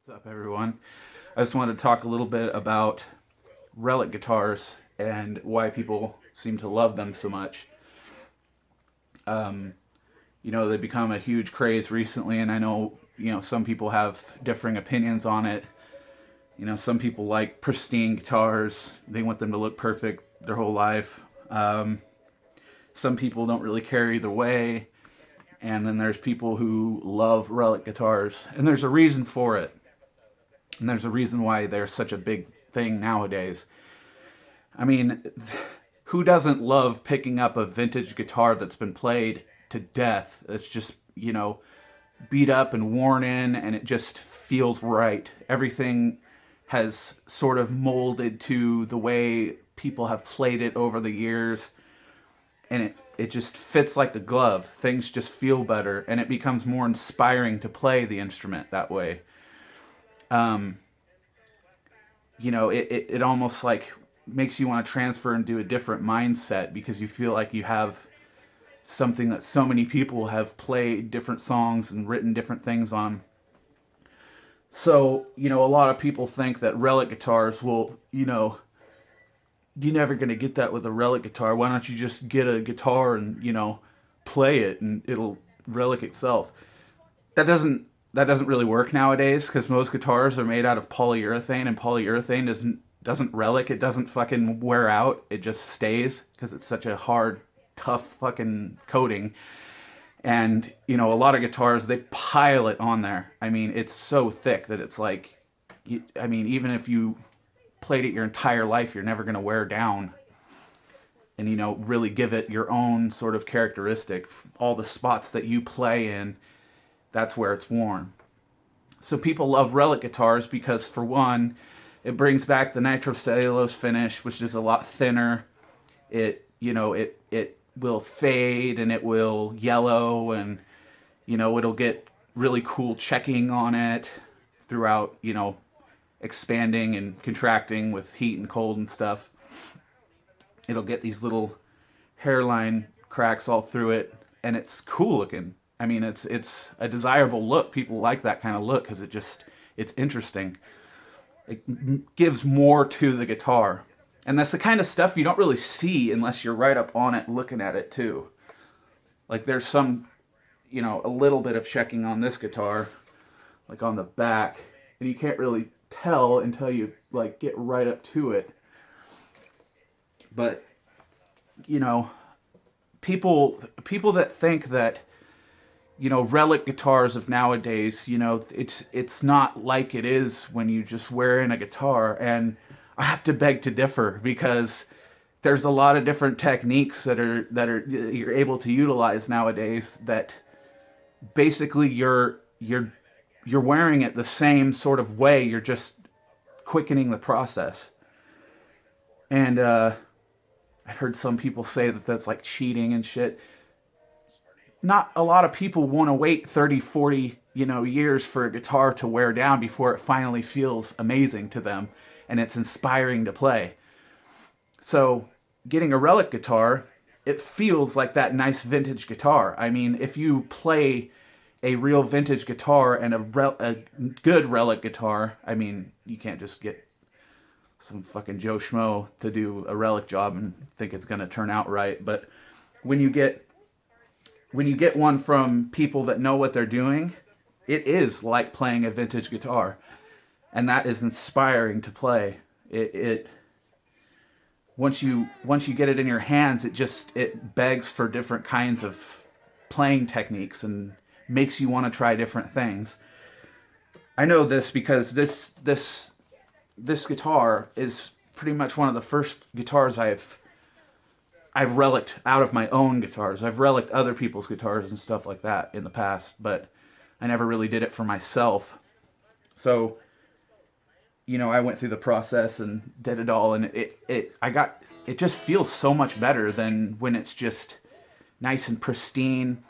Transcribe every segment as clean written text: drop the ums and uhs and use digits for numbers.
What's up, everyone? I just wanted to talk a little bit about Relic guitars and why people seem to love them so much. Um, they've become a huge craze recently, and I know, some people have differing opinions on it. Some people like pristine guitars, they want them to look perfect their whole life. Some people don't really care either way. And then there's people who love Relic guitars, and there's a reason for it. And there's a reason why they're such a big thing nowadays. I mean, who doesn't love picking up a vintage guitar that's been played to death? It's just, beat up and worn in, and it just feels right. Everything has sort of molded to the way people have played it over the years, and it just fits like the glove. Things just feel better, and it becomes more inspiring to play the instrument that way. Um, it almost like makes you want to transfer into a different mindset because you feel like you have something that so many people have played different songs and written different things on. So, a lot of people think that Relic guitars will, you're never going to get that with a Relic guitar. Why don't you just get a guitar and, play it and it'll Relic itself? That doesn't really work nowadays because most guitars are made out of polyurethane, and polyurethane doesn't Relic. It doesn't fucking wear out. It just stays because it's such a hard, tough fucking coating. And a lot of guitars, they pile it on there. I mean, it's so thick that it's like, even if you played it your entire life, you're never going to wear down and really give it your own sort of characteristic. All the spots that you play in, that's where it's worn. So people love Relic guitars because, for one, it brings back the nitrocellulose finish, which is a lot thinner. It will fade and it will yellow, and it'll get really cool checking on it throughout, expanding and contracting with heat and cold and stuff. It'll get these little hairline cracks all through it, and it's cool looking. I mean, it's a desirable look. People like that kind of look because it's interesting. It gives more to the guitar. And that's the kind of stuff you don't really see unless you're right up on it looking at it too. Like there's some, a little bit of checking on this guitar, like on the back, and you can't really tell until you like get right up to it. But, people that think that Relic guitars of nowadays, it's not like it is when you just wear in a guitar. And I have to beg to differ because there's a lot of different techniques that are you're able to utilize nowadays that basically you're wearing it the same sort of way. You're just quickening the process. And I've heard some people say that that's like cheating and shit. Not a lot of people want to wait 30, 40, years for a guitar to wear down before it finally feels amazing to them and it's inspiring to play. So getting a Relic guitar, it feels like that nice vintage guitar. I mean, if you play a real vintage guitar and a good Relic guitar, I mean, you can't just get some fucking Joe Schmo to do a Relic job and think it's going to turn out right. But when you get one from people that know what they're doing, it is like playing a vintage guitar, and that is inspiring to play. It once you get it in your hands, it begs for different kinds of playing techniques and makes you want to try different things. I know this because this guitar is pretty much one of the first guitars I've relicked out of my own guitars. I've relicked other people's guitars and stuff like that in the past, but I never really did it for myself. So, I went through the process and did it all, and it just feels so much better than when it's just nice and pristine.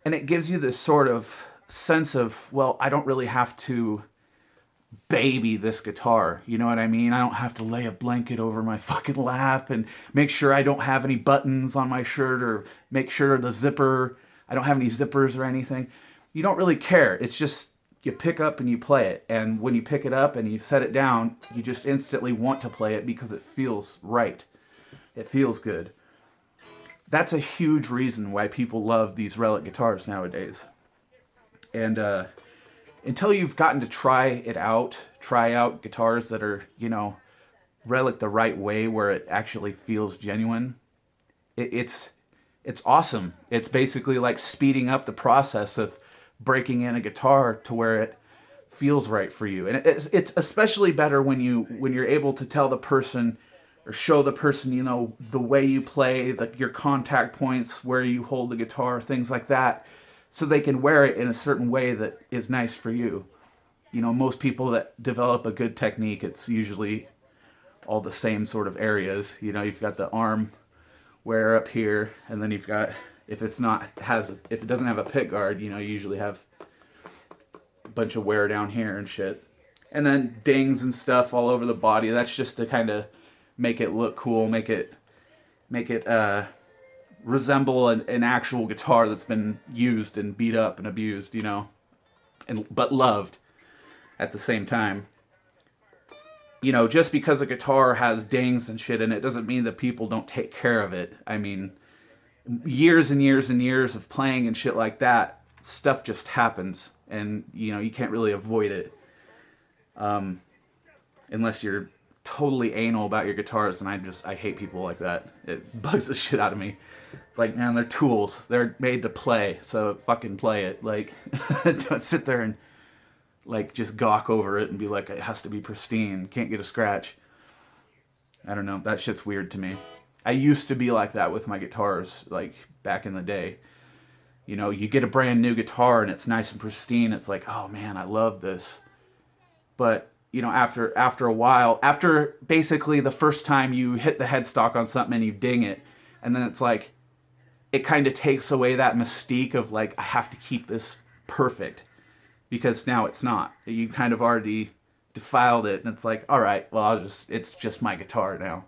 And it gives you this sort of sense of, well, I don't really have to baby this guitar. You know what I mean? I don't have to lay a blanket over my fucking lap and make sure I don't have any buttons on my shirt or make sure I don't have any zippers or anything. You don't really care. It's just you pick up and you play it. And when you pick it up and you set it down, you just instantly want to play it because it feels right. It feels good. That's a huge reason why people love these Relic guitars nowadays. And until you've gotten to try out guitars that are, Relic the right way where it actually feels genuine, it's awesome. It's basically like speeding up the process of breaking in a guitar to where it feels right for you. And it's especially better when you're able to tell the person or show the person, the way you play, your contact points, where you hold the guitar, things like that, so they can wear it in a certain way that is nice for you. Most people that develop a good technique, it's usually all the same sort of areas. You've got the arm wear up here, and then you've got, if it doesn't have a pick guard, you usually have a bunch of wear down here and shit. And then dings and stuff all over the body. That's just to kind of make it look cool, make it resemble an actual guitar that's been used and beat up and abused, but loved at the same time. Just because a guitar has dings and shit in it doesn't mean that people don't take care of it. I mean, years and years and years of playing and shit like that, stuff just happens, and you can't really avoid it, unless you're totally anal about your guitars. And I hate people like that. It bugs the shit out of me. It's like, man, they're tools. They're made to play, so fucking play it. Like, don't sit there and just gawk over it and be like, it has to be pristine, can't get a scratch. I don't know, that shit's weird to me. I used to be like that with my guitars, like back in the day. You get a brand new guitar and it's nice and pristine, it's like, oh man, I love this. But after a while, after basically the first time you hit the headstock on something and you ding it, and then it's like, it kind of takes away that mystique of like, I have to keep this perfect. Because now it's not. You kind of already defiled it, and it's like, all right, well, it's just my guitar now.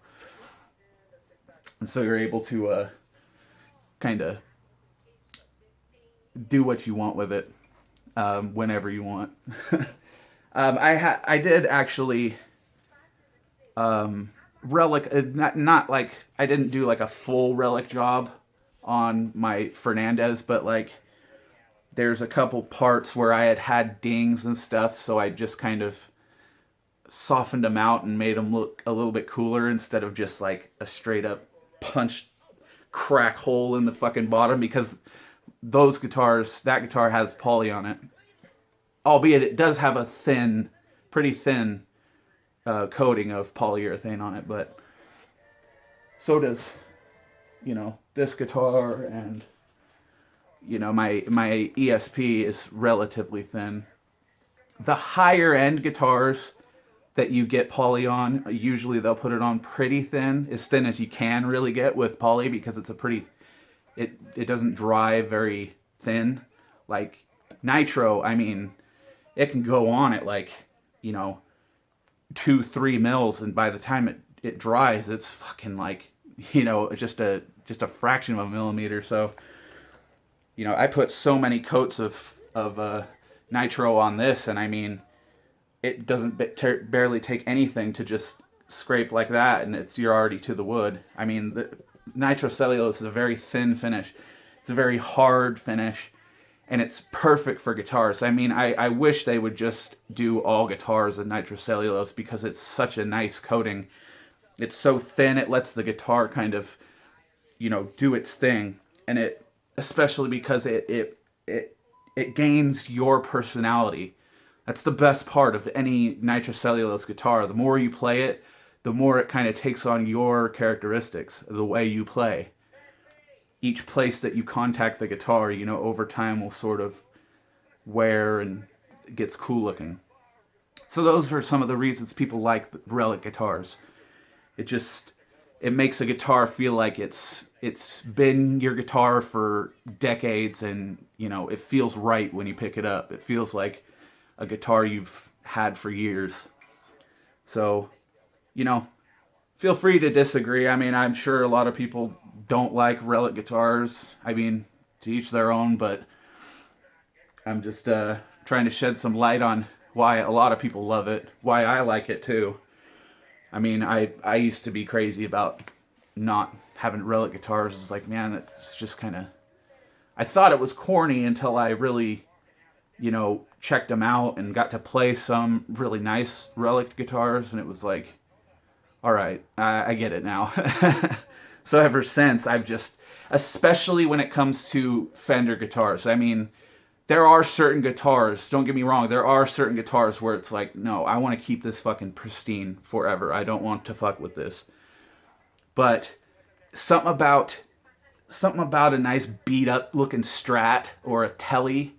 And so you're able to kind of do what you want with it, whenever you want. I did actually Relic, not like, I didn't do like a full Relic job on my Fernandez, but like, there's a couple parts where I had dings and stuff, so I just kind of softened them out and made them look a little bit cooler instead of just like a straight up punched crack hole in the fucking bottom, because that guitar has poly on it. Albeit it does have a pretty thin coating of polyurethane on it, but so does, this guitar, and my ESP is relatively thin. The higher end guitars that you get poly on, usually they'll put it on pretty thin, as thin as you can really get with poly, because it's it doesn't dry very thin. Like nitro, I mean, it can go on at like, 2-3 mils, and by the time it dries, it's fucking like, just a fraction of a millimeter. So I put so many coats of nitro on this, and I mean, it doesn't barely take anything to just scrape like that, and you're already to the wood. I mean, the nitrocellulose is a very thin finish. It's a very hard finish, and it's perfect for guitars. I mean, I wish they would just do all guitars in nitrocellulose, because it's such a nice coating. It's so thin, it lets the guitar kind of, do its thing, and especially because it gains your personality. That's the best part of any nitrocellulose guitar. The more you play it, the more it kind of takes on your characteristics, the way you play. Each place that you contact the guitar, over time will sort of wear and gets cool looking. So those are some of the reasons people like the Relic guitars. It makes a guitar feel like it's been your guitar for decades, and it feels right when you pick it up. It feels like a guitar you've had for years. So, feel free to disagree. I mean, I'm sure a lot of people don't like Relic guitars. I mean, to each their own, but I'm just trying to shed some light on why a lot of people love it, why I like it too. I mean, I used to be crazy about not having Relic guitars. It's like, man, it's just kind of. I thought it was corny until I really, checked them out and got to play some really nice Relic guitars, and it was like, all right, I get it now. So ever since, I've just, especially when it comes to Fender guitars, I mean, there are certain guitars, don't get me wrong, there are certain guitars where it's like, no, I want to keep this fucking pristine forever. I don't want to fuck with this. But something about a nice beat up looking Strat or a Telly,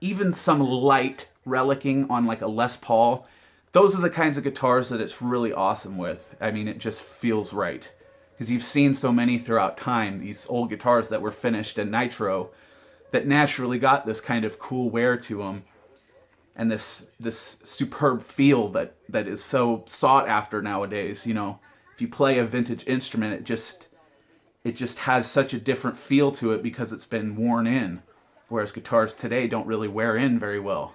even some light relicking on like a Les Paul, those are the kinds of guitars that it's really awesome with. I mean, it just feels right. Because you've seen so many throughout time, these old guitars that were finished in nitro that naturally got this kind of cool wear to them and this superb feel that is so sought after nowadays. If you play a vintage instrument, it just has such a different feel to it because it's been worn in, whereas guitars today don't really wear in very well.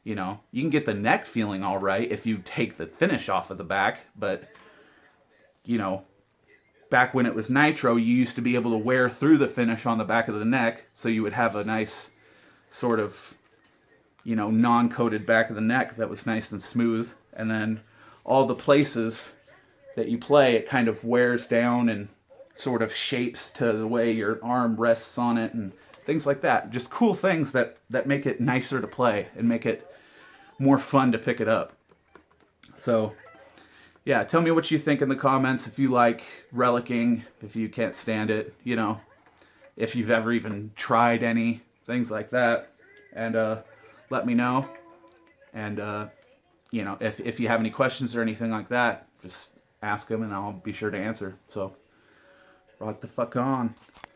You can get the neck feeling all right if you take the finish off of the back, but back when it was nitro, you used to be able to wear through the finish on the back of the neck, so you would have a nice sort of, non-coated back of the neck that was nice and smooth, and then all the places that you play, it kind of wears down and sort of shapes to the way your arm rests on it and things like that. Just cool things that make it nicer to play and make it more fun to pick it up. So yeah, tell me what you think in the comments, if you like relicking, if you can't stand it, if you've ever even tried any, things like that. And let me know. And, if you have any questions or anything like that, just ask them and I'll be sure to answer. So, rock the fuck on.